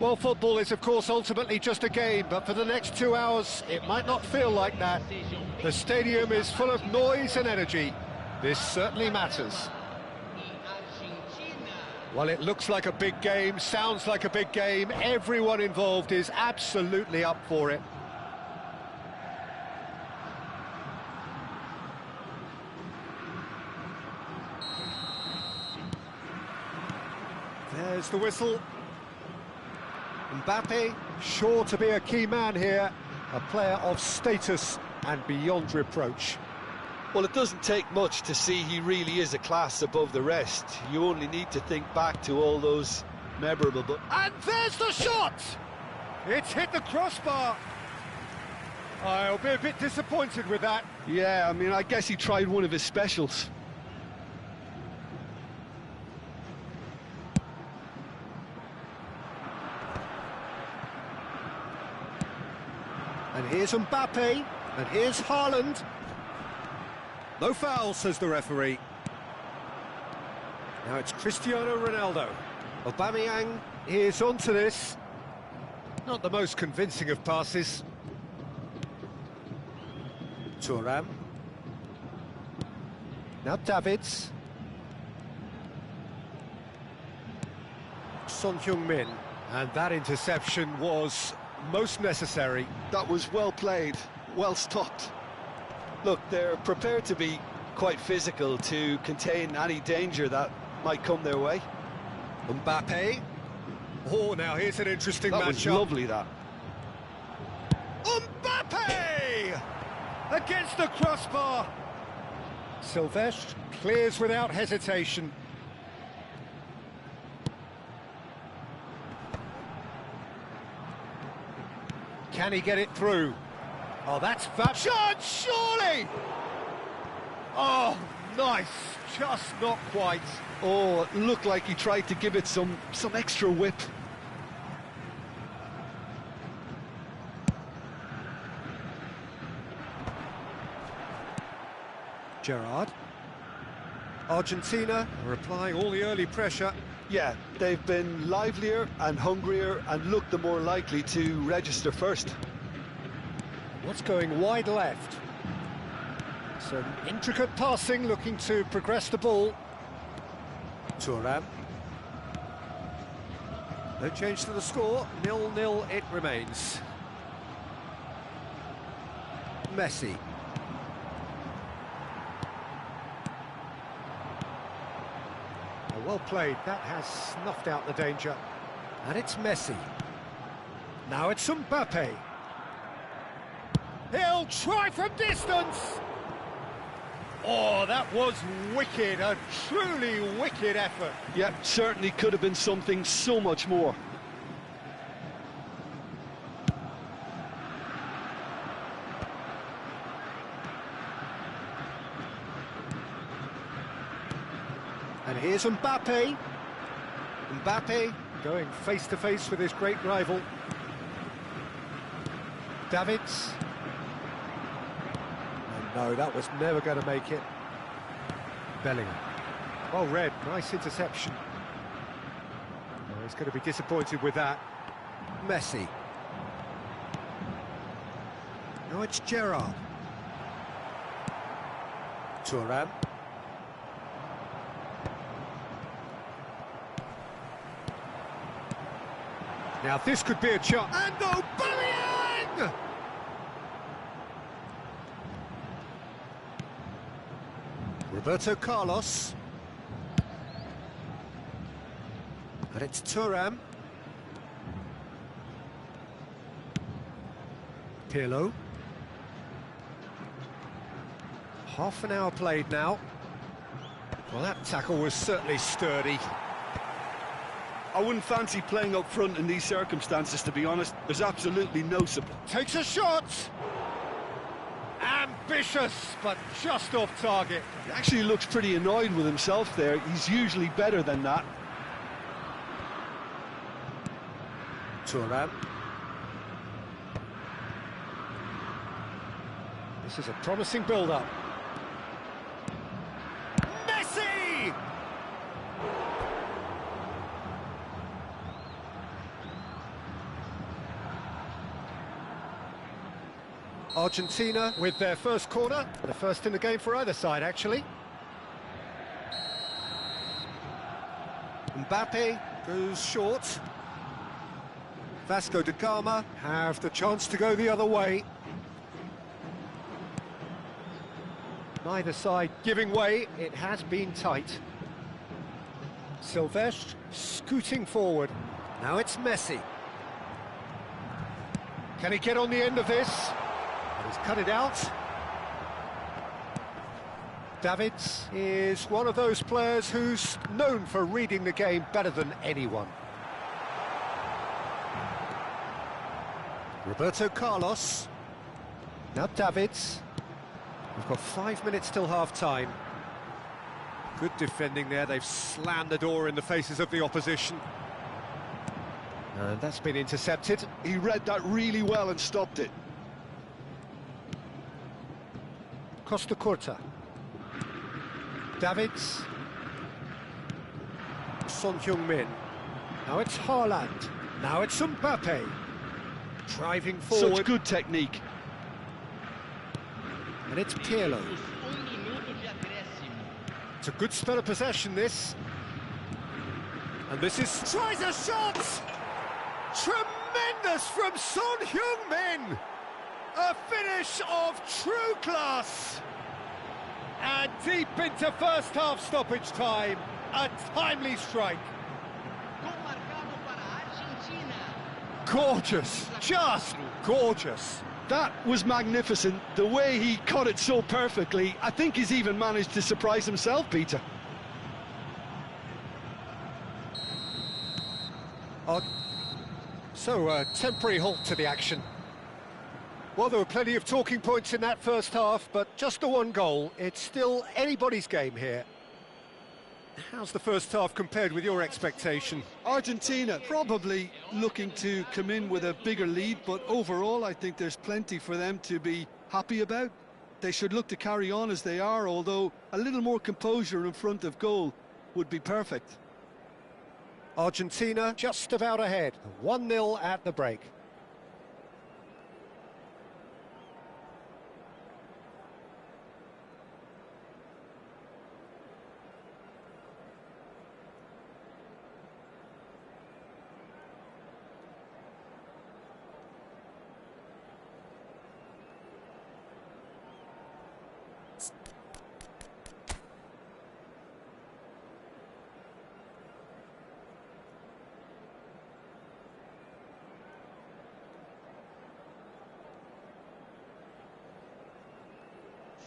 Well, football is, of course, ultimately just a game, but for the next 2 hours, it might not feel like that. The stadium is full of noise and energy. This certainly matters. Well, it looks like a big game, sounds like a big game. Everyone involved is absolutely up for it. There's the whistle. Mbappe, sure to be a key man here, a player of status and beyond reproach. Well, it doesn't take much to see he really is a class above the rest. You only need to think back to all those memorable... And there's the shot! It's hit the crossbar. I'll be a bit disappointed with that. Yeah, I mean, I guess he tried one of his specials. And here's Mbappe, and here's Haaland. No foul, says the referee. Now it's Cristiano Ronaldo. Aubameyang is onto this. Not the most convincing of passes. Thuram. Now Davids. Son Heung-min. And that interception was most necessary. That was well played, well stopped. Look, they're prepared to be quite physical to contain any danger that might come their way. Mbappe. Oh, now here's an interesting matchup. That was lovely, that. Mbappe! Against the crossbar. Silvestre clears without hesitation. Can he get it through? Oh, that's fab. Shot, surely! Oh, nice. Just not quite. Oh, it looked like he tried to give it some extra whip. Gerrard. Argentina are applying all the early pressure. Yeah, they've been livelier and hungrier and looked the more likely to register first. What's going wide left? Some intricate passing, looking to progress the ball. Thuram. No change to the score, 0-0 it remains. Messi. Well played, that has snuffed out the danger. And it's Messi. Now it's Mbappe. He'll try from distance! Oh, that was wicked, a truly wicked effort. Yeah, certainly could have been something so much more. And here's Mbappe. Mbappe going face-to-face with his great rival. Davids. Oh no, that was never going to make it. Bellingham. Well read, nice interception. Oh, he's going to be disappointed with that. Messi. Now it's Gerrard. Thuram. Now this could be a chance. And Aubameyang! Roberto Carlos. And it's Thuram. Pirlo. Half an hour played now. Well, that tackle was certainly sturdy. I wouldn't fancy playing up front in these circumstances, to be honest. There's absolutely no support. Takes a shot! Ambitious, but just off target. He actually looks pretty annoyed with himself there. He's usually better than that. Thuram. This is a promising build-up. Messi! Argentina with their first corner, the first in the game for either side, actually. Mbappe goes short. Vasco da Gama have the chance to go the other way. Neither side giving way, it has been tight. Silvestre scooting forward. Now it's Messi. Can he get on the end of this? He's cut it out. Davids is one of those players who's known for reading the game better than anyone. Roberto Carlos. Now Davids. We've got 5 minutes till half-time. Good defending there. They've slammed the door in the faces of the opposition. And that's been intercepted. He read that really well and stopped it. Costa Curta. Davids. Son Heung-min. Now it's Haaland. Now it's Mbappe. Driving forward. Such good technique. And it's Pirlo. It's a good spell of possession, this. And this is... Tries a shot! Tremendous from Son Heung-min! A finish of true class! And deep into first half stoppage time, a timely strike. Gorgeous, just gorgeous. That was magnificent. The way he cut it so perfectly, I think he's even managed to surprise himself, Peter. So, a temporary halt to the action. Well, there were plenty of talking points in that first half, but just the one goal. It's still anybody's game here. How's the first half compared with your expectation? Argentina probably looking to come in with a bigger lead, but overall I think there's plenty for them to be happy about. They should look to carry on as they are, although a little more composure in front of goal would be perfect. Argentina just about ahead, 1-0 at the break.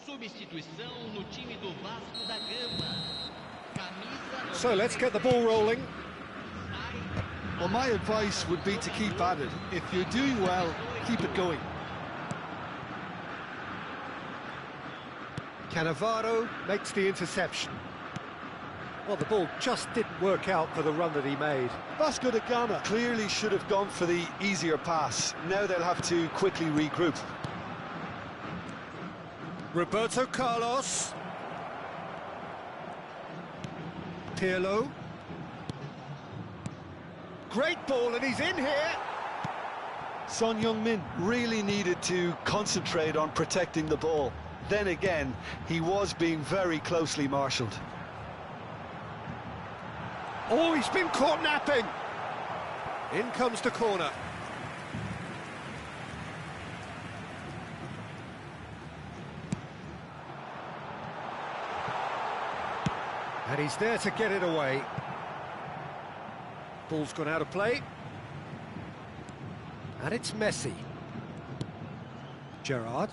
Substituição no time do Vasco da Gama. Camisa So let's get the ball rolling. Well, my advice would be to keep at it. If you're doing well, keep it going. Cannavaro makes the interception. Well, the ball just didn't work out for the run that he made. Vasco da Gama clearly should have gone for the easier pass. Now they'll have to quickly regroup. Roberto Carlos. Pirlo. Great ball, and he's in here. Son Heung-min really needed to concentrate on protecting the ball. Then again, he was being very closely marshalled. Oh, he's been caught napping. In comes the corner. And he's there to get it away. Ball's gone out of play. And it's Messi. Gerrard.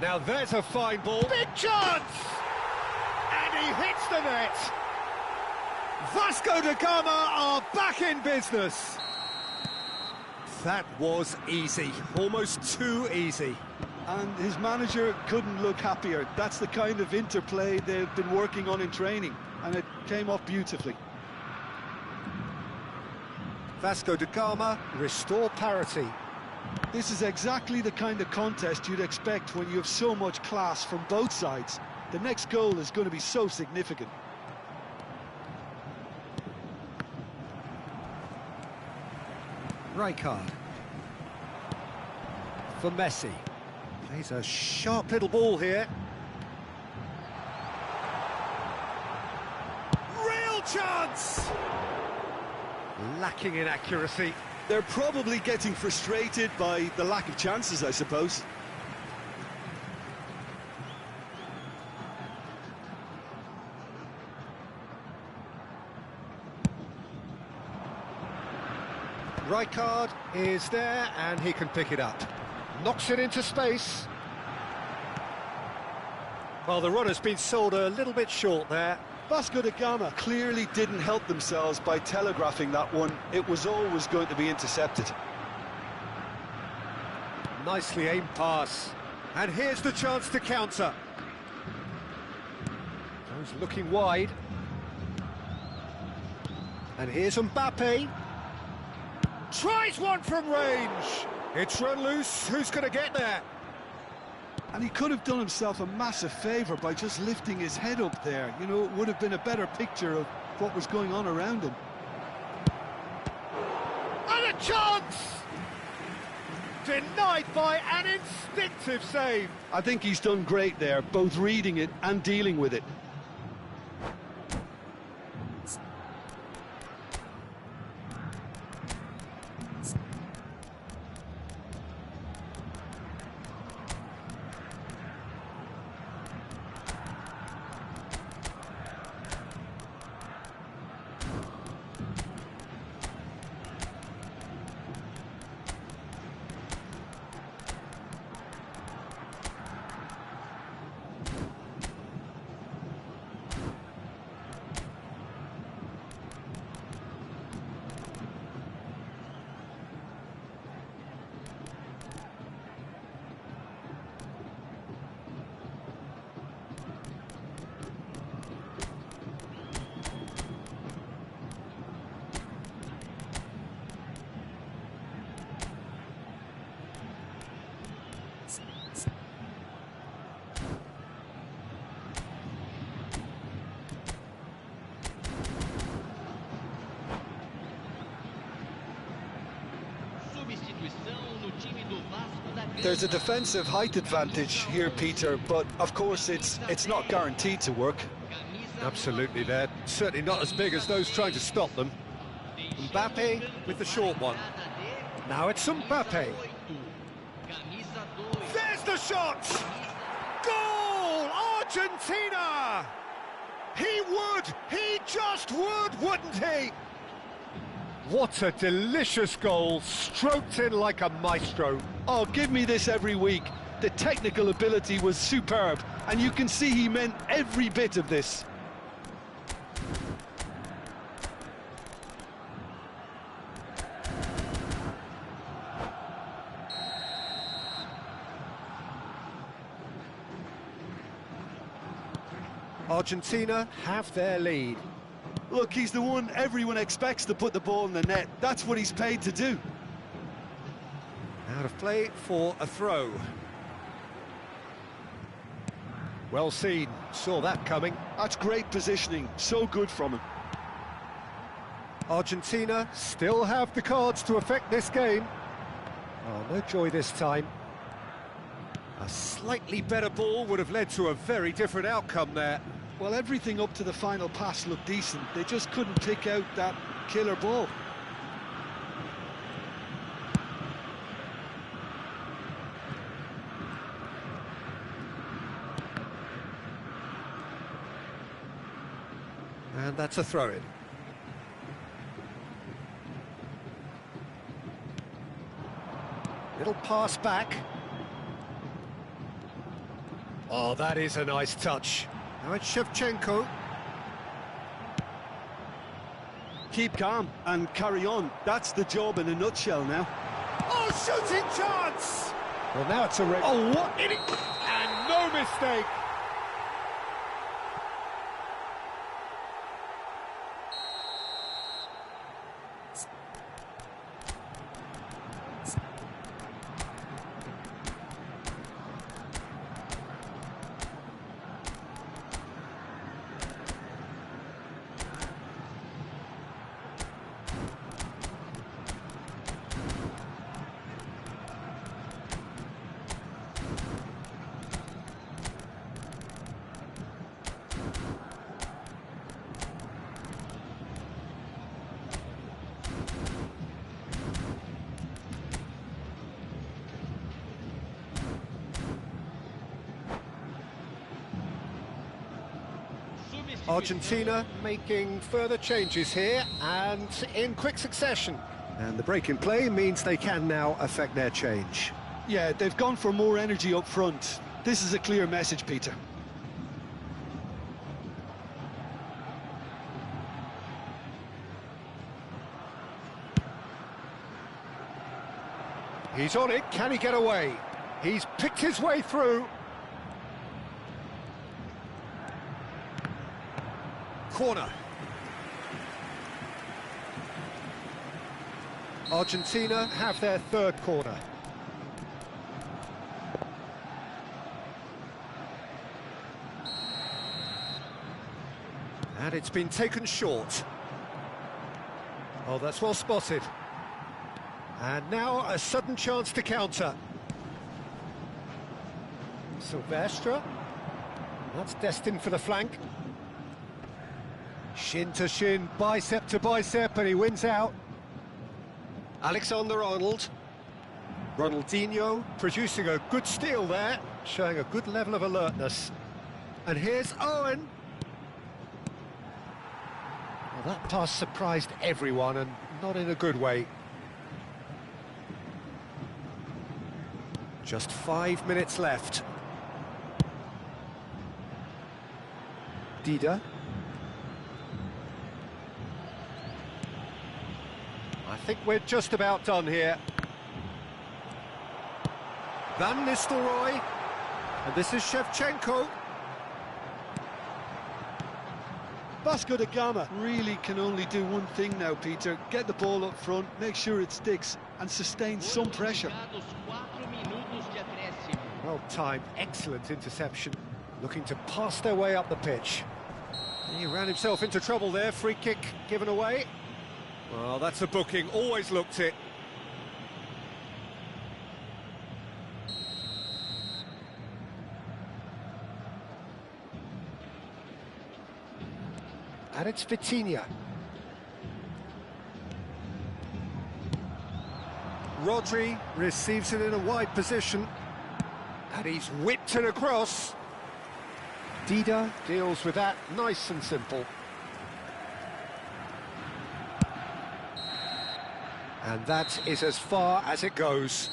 Now there's a fine ball. Big chance! And he hits the net. Vasco da Gama are back in business. That was easy, almost too easy. And his manager couldn't look happier. That's the kind of interplay they've been working on in training, and it came off beautifully. Vasco da Gama restore parity. This is exactly the kind of contest you'd expect when you have so much class from both sides. The next goal is going to be so significant. Rijkaard. For Messi. Plays a sharp little ball here. Real chance! Lacking in accuracy. They're probably getting frustrated by the lack of chances, I suppose. Rijkaard is there and he can pick it up. Knocks it into space. Well, the runner's been sold a little bit short there. Vasco da Gama clearly didn't help themselves by telegraphing that one. It was always going to be intercepted. Nicely aimed pass. And here's the chance to counter. Goes looking wide. And here's Mbappe. Tries one from range. It's run loose. Who's going to get there? And he could have done himself a massive favour by just lifting his head up there. You know, it would have been a better picture of what was going on around him. And a chance! Denied by an instinctive save. I think he's done great there, both reading it and dealing with it. There's a defensive height advantage here, Peter, but of course it's not guaranteed to work. Absolutely, they're certainly not as big as those trying to stop them. Mbappe with the short one. Now it's Mbappe. There's the shot! Goal! Argentina! He just would, wouldn't he? What a delicious goal, stroked in like a maestro. Oh, give me this every week. The technical ability was superb, and you can see he meant every bit of this. Argentina have their lead. Look, he's the one everyone expects to put the ball in the net. That's what he's paid to do. Out of play for a throw. Well seen, saw that coming. That's great positioning, so good from him. Argentina still have the cards to affect this game. Oh, no joy this time. A slightly better ball would have led to a very different outcome there. Well, everything up to the final pass looked decent. They just couldn't pick out that killer ball. And that's a throw-in. Little pass back. Oh, that is a nice touch. Now it's Shevchenko. Keep calm and carry on. That's the job in a nutshell now. Oh, shooting chance! Well, now it's a red. Oh, what? And no mistake. Argentina making further changes here and in quick succession. And the break in play means they can now affect their change. Yeah, they've gone for more energy up front. This is a clear message, Peter. He's on it, can he get away? He's picked his way through. Corner. Argentina have their third corner. And it's been taken short. Oh, that's well spotted. And now a sudden chance to counter. Silvestre. That's destined for the flank. Shin to shin, bicep to bicep, and he wins out. Alexander-Arnold. Ronaldinho producing a good steal there, showing a good level of alertness. And here's Owen. Well, that pass surprised everyone, and not in a good way. Just 5 minutes left. Dida. I think we're just about done here. Van Nistelrooy. And this is Shevchenko. Vasco da Gama really can only do one thing now, Peter. Get the ball up front, make sure it sticks, and sustain some pressure. Well timed, excellent interception. Looking to pass their way up the pitch. He ran himself into trouble there, free kick given away. Well, that's a booking, always looked it. And it's Vitinha. Rodri receives it in a wide position. And he's whipped it across. Dida deals with that, nice and simple. And that is as far as it goes.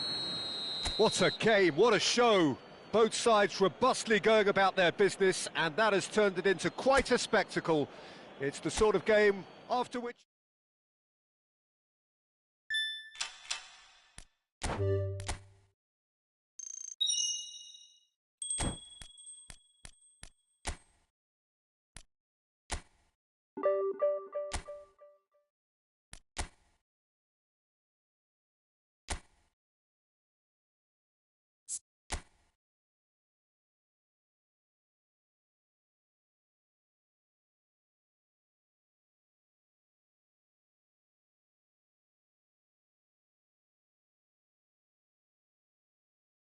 What a game, what a show. Both sides robustly going about their business, and that has turned it into quite a spectacle. It's the sort of game after which...